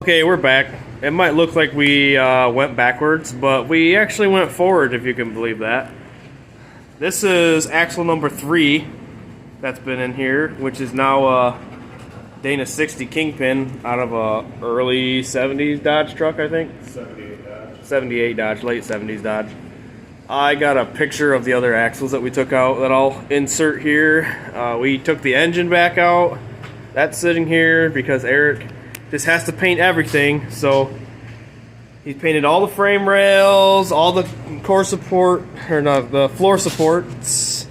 Okay, we're back. It might look like we went backwards, but we actually went forward, if you can believe that. This is axle number 3 that's been in here, which is now a Dana 60 Kingpin out of a early 70s Dodge truck, I think. 78 Dodge. 78 Dodge, late 70s Dodge. I got a picture of the other axles that we took out that I'll insert here. We took the engine back out. That's sitting here because Eric just has to paint everything, so he painted all the frame rails, all the core support, or not, the floor supports,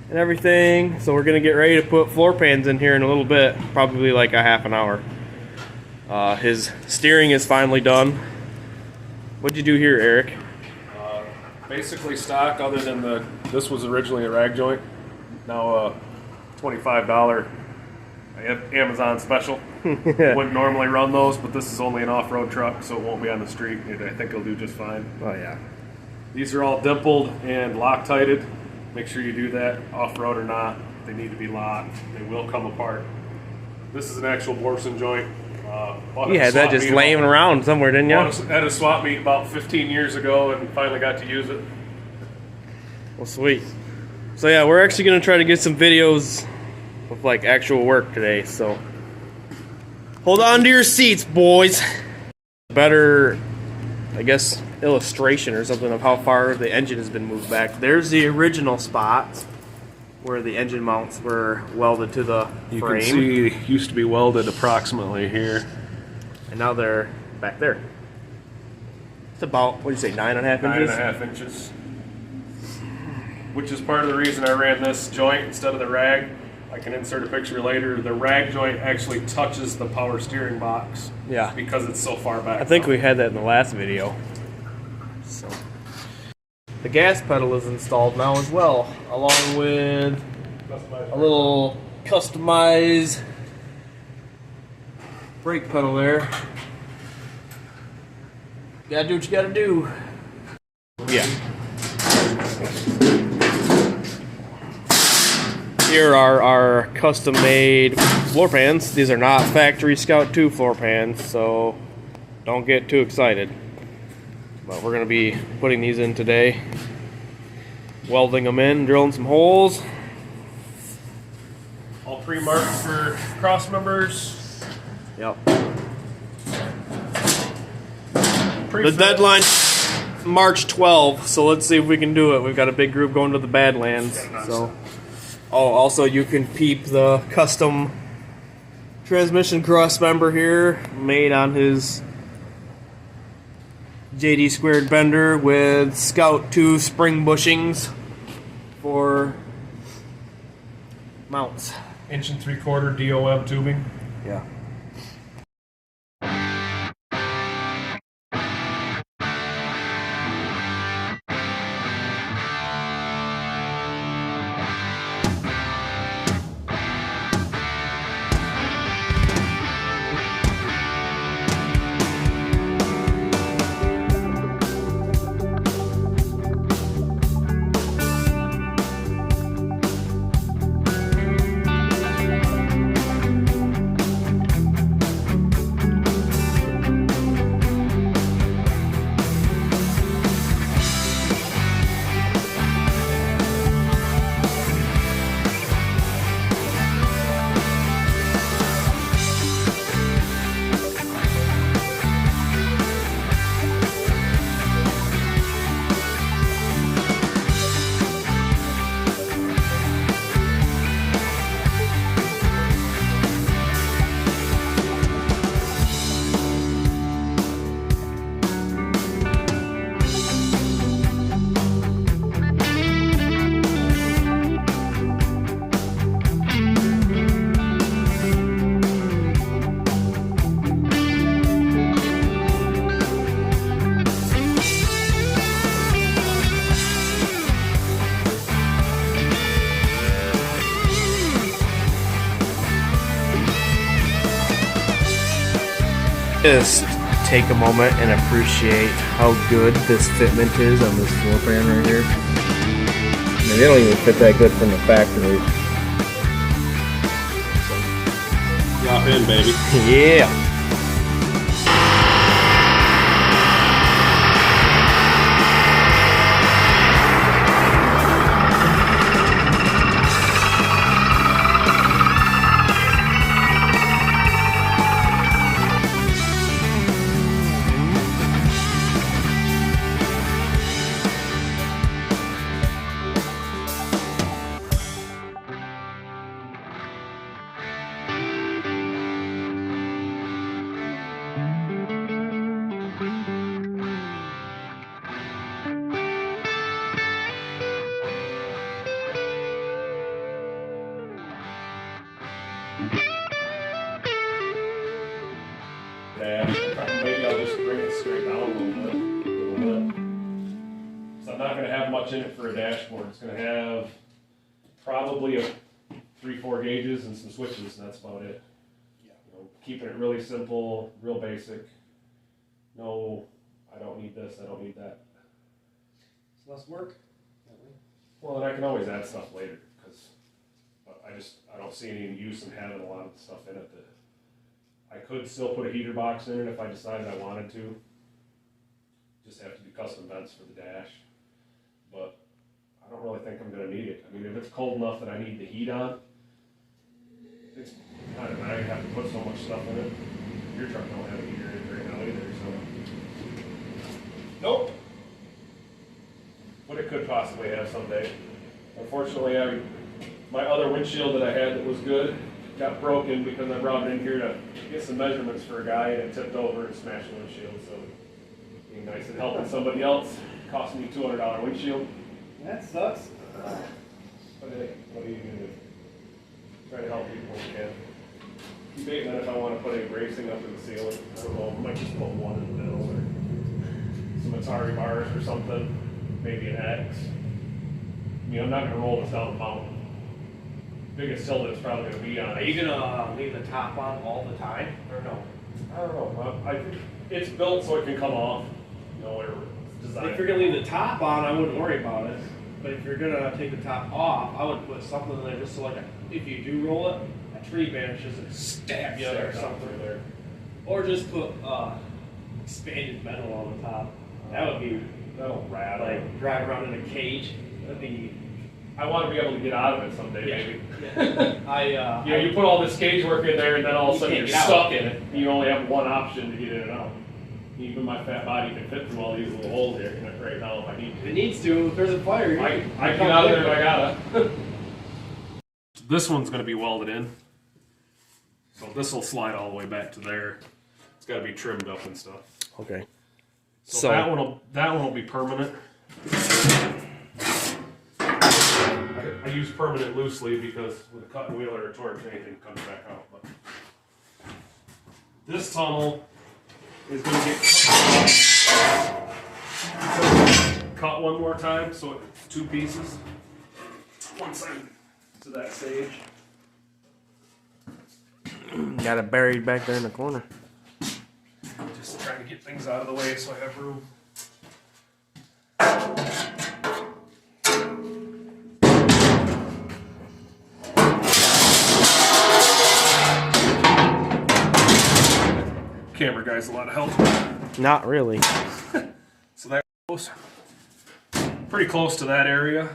and everything. So we're gonna get ready to put floor pans in here in a little bit, probably like a half an hour. His steering is finally done. What'd you do here, Eric? Basically stock, other than this was originally a rag joint. Now a $25 Amazon special. Wouldn't normally run those, but this is only an off-road truck, so it won't be on the street. I think it'll do just fine. Oh yeah. These are all dimpled and Loctited. Make sure you do that, off-road or not. They need to be locked. They will come apart. This is an actual Borson joint. You had that just laying around somewhere, didn't you? At a swap meet about 15 years ago and finally got to use it. Well, sweet. So yeah, we're actually gonna try to get some videos of like actual work today, so hold on to your seats, boys. Better, I guess, illustration or something of how far the engine has been moved back. There's the original spot where the engine mounts were welded to the frame. You can see it used to be welded approximately here. And now they're back there. It's about, what do you say, 9.5 inches? 9.5 inches. Which is part of the reason I ran this joint instead of the rag. I can insert a picture later. The rag joint actually touches the power steering box. Yeah. Because it's so far back. I think we had that in the last video. So the gas pedal is installed now as well, along with a little customized brake pedal there. You gotta do what you gotta do. Yeah. Here are our custom-made floor pans. These are not factory Scout 2 floor pans, so don't get too excited. But we're going to be putting these in today. Welding them in, drilling some holes. All pre-marked for cross members. Yep. The deadline March 12th, so let's see if we can do it. We've got a big group going to the Badlands. So. Oh, also you can peep the custom transmission cross member here, made on his JD squared bender with Scout 2 spring bushings for mounts. 1 3/4 DOM tubing. Yeah. Just take a moment and appreciate how good this fitment is on this floor pan right here. I mean, they don't even fit that good from the factory. Drop in, baby. Yeah. dash. Maybe I'll just bring it straight down a little bit. So I'm not going to have much in it for a dashboard. It's going to have probably a 3-4 gauges and some switches, and that's about it. You know, keeping it really simple, real basic. No, I don't need this, I don't need that. It's less work. Well, and I can always add stuff later, because I don't see any use in having a lot of stuff in it. That I could still put a heater box in it if I decided I wanted to. Just have to do custom vents for the dash. But I don't really think I'm going to need it. I mean, if it's cold enough that I need the heat on, it's kind of nice. I have to put so much stuff in it. Your truck don't have a heater in it right now either, so. Nope. But it could possibly have someday. Unfortunately, my other windshield that I had that was good got broken because I brought it in here to get some measurements for a guy, and it tipped over and smashed the windshield. So being nice and helping somebody else cost me $200 windshield. That sucks. But hey, what are you gonna do? Try to help people when you can. Keep debating that if I want to put any bracing up in the ceiling. I don't know, I might just put one in the middle or some Atari bars or something. Maybe an X. I mean, I'm not gonna roll this down the mountain. Biggest hill that's probably gonna be on. Are you gonna leave the top on all the time, or no? I don't know. I think it's built so it can come off. You know, whatever it's designed. If you're gonna leave the top on, I wouldn't worry about it. But if you're gonna take the top off, I would put something in there just so like if you do roll it, a tree branch doesn't stab you or something. There. Or just put expanded metal on the top. That would be That'll rattle. like drive around in a cage. That'd be. I want to be able to get out of it someday, maybe. Yeah. You put all this cage work in there, and then all of a sudden You you're can't get stuck in it. You only have one option to get in and out. Even my fat body can fit through all these little holes here right now if I need If to. it needs to, if there's a fire, I can get out of there if I gotta. This one's going to be welded in. So this will slide all the way back to there. It's got to be trimmed up and stuff. Okay. So that one will be permanent. I use permanent loosely because with a cutting wheel or a torch, anything comes back out. But this tunnel is going to get cut one more time, so it's 2 pieces. Once I'm to that stage. Got it buried back there in the corner. Just trying to get things out of the way so I have room. Camera guy's a lot of help. Not really. So that goes pretty close to that area.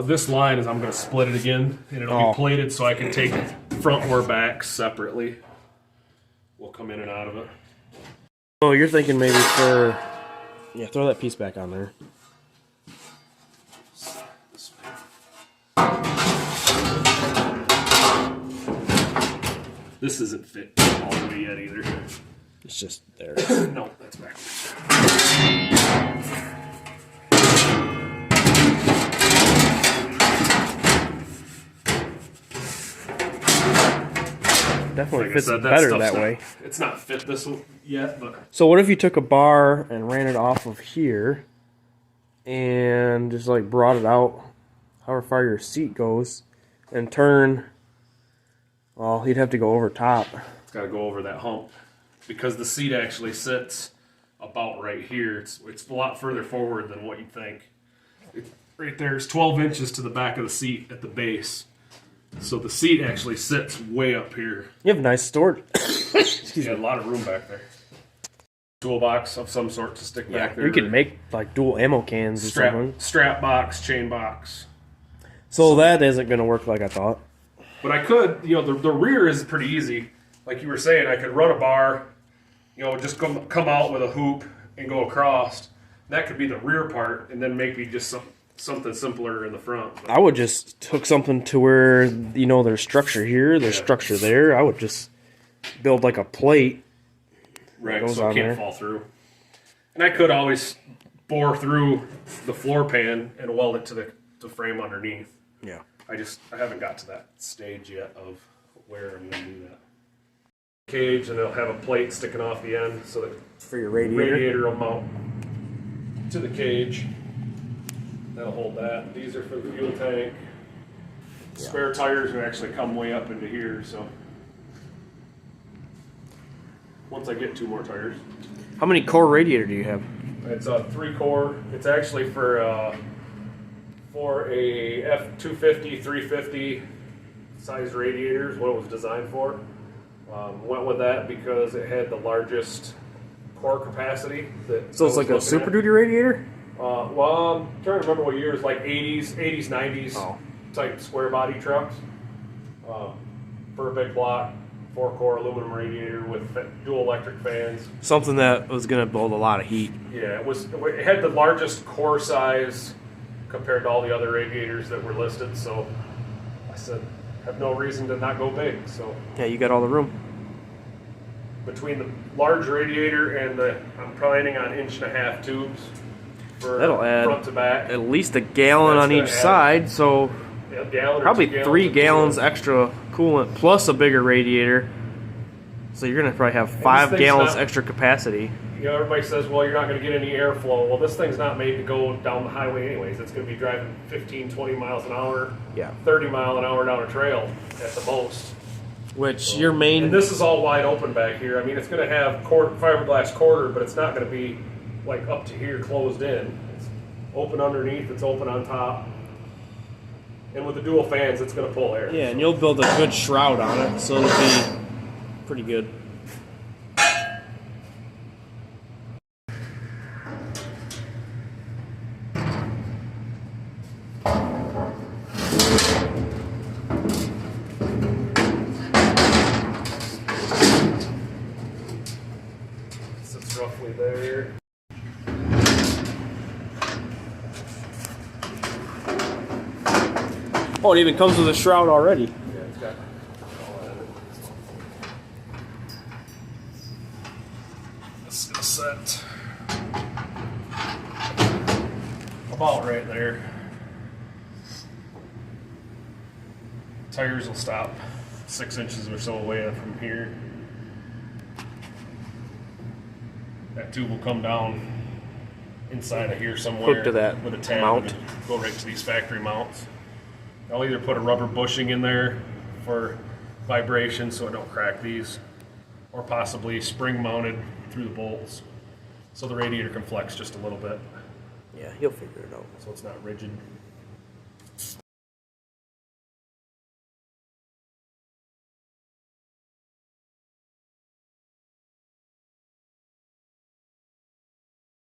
This line is I'm going to split it again, and it'll be plated so I can take front or back separately. We'll come in and out of it. Oh, you're thinking maybe for... Yeah, throw that piece back on there. This isn't fit all the way yet either. It's just there. No, that's back. Definitely Like I fits said, better stuff's that not- way. It's not fit this one yet, but So what if you took a bar and ran it off of here and just like brought it out however far your seat goes and turn... Well, he'd have to go over top. it's got to go over that hump because the seat actually sits about right here. It's a lot further forward than what you'd think. It's right there. It's 12 inches to the back of the seat at the base. So the seat actually sits way up here. You have nice storage. You got a lot of room back there. Toolbox of some sort to stick back there. We could make like dual ammo cans or something. strap box, chain box. So that isn't going to work like I thought. But I could, the rear is pretty easy. Like you were saying, I could run a bar, just come out with a hoop and go across. That could be the rear part, and then maybe just something simpler in the front. I would just hook something to where, there's structure here, there's structure there. I would just build like a plate. Right, goes so it on can't there. fall through. And I could always bore through the floor pan and weld it to the frame underneath. Yeah. I haven't got to that stage yet of where I'm going to do that. cage, and it'll have a plate sticking off the end so that For your the radiator. radiator will mount to the cage. That'll hold that. These are for the fuel tank. Spare tires will actually come way up into here, so once I get 2 more tires. How many core radiator do you have? It's a 3-core. It's actually for a F250, 350 size radiators. What it was designed for. Went with that because it had the largest core capacity. So it's like a Super Duty radiator? Well, I'm trying to remember what years, like 80s, 90s type square body trucks. For a big block, 4-core aluminum radiator with dual electric fans. Something that was going to build a lot of heat. Yeah, it had the largest core size compared to all the other radiators that were listed, so I said, have no reason to not go big. So Yeah, you got all the room. between the large radiator and I'm planning on 1.5-inch tubes for That'll add front to back. at least a gallon That's on gonna each add side, so A gallon or probably 2 3 of gallons coolant. extra coolant plus a bigger radiator. So you're going to probably have 5 thing's gallons not- extra capacity. You know, everybody says, well, you're not going to get any airflow. Well, this thing's not made to go down the highway anyways. It's going to be driving 15, 20 miles an hour, Yeah. 30 mile an hour down a trail at the most. Which your main... And this is all wide open back here. I mean, it's going to have fiberglass quarter, but it's not going to be like up to here closed in. It's open underneath, it's open on top. And with the dual fans, it's going to pull air. Yeah, and you'll build a good shroud on it, so it'll be pretty good. Sits roughly there. Oh, it even comes with a shroud already. Yeah, it's got all that in it. This is gonna set about right there. Tires will stop 6 inches or so away from here. That tube will come down inside of here somewhere. Hook to that with a tab mount. and go right to these factory mounts. I'll either put a rubber bushing in there for vibration so it don't crack these, or possibly spring mounted through the bolts so the radiator can flex just a little bit Yeah, he'll figure it out. so it's not rigid.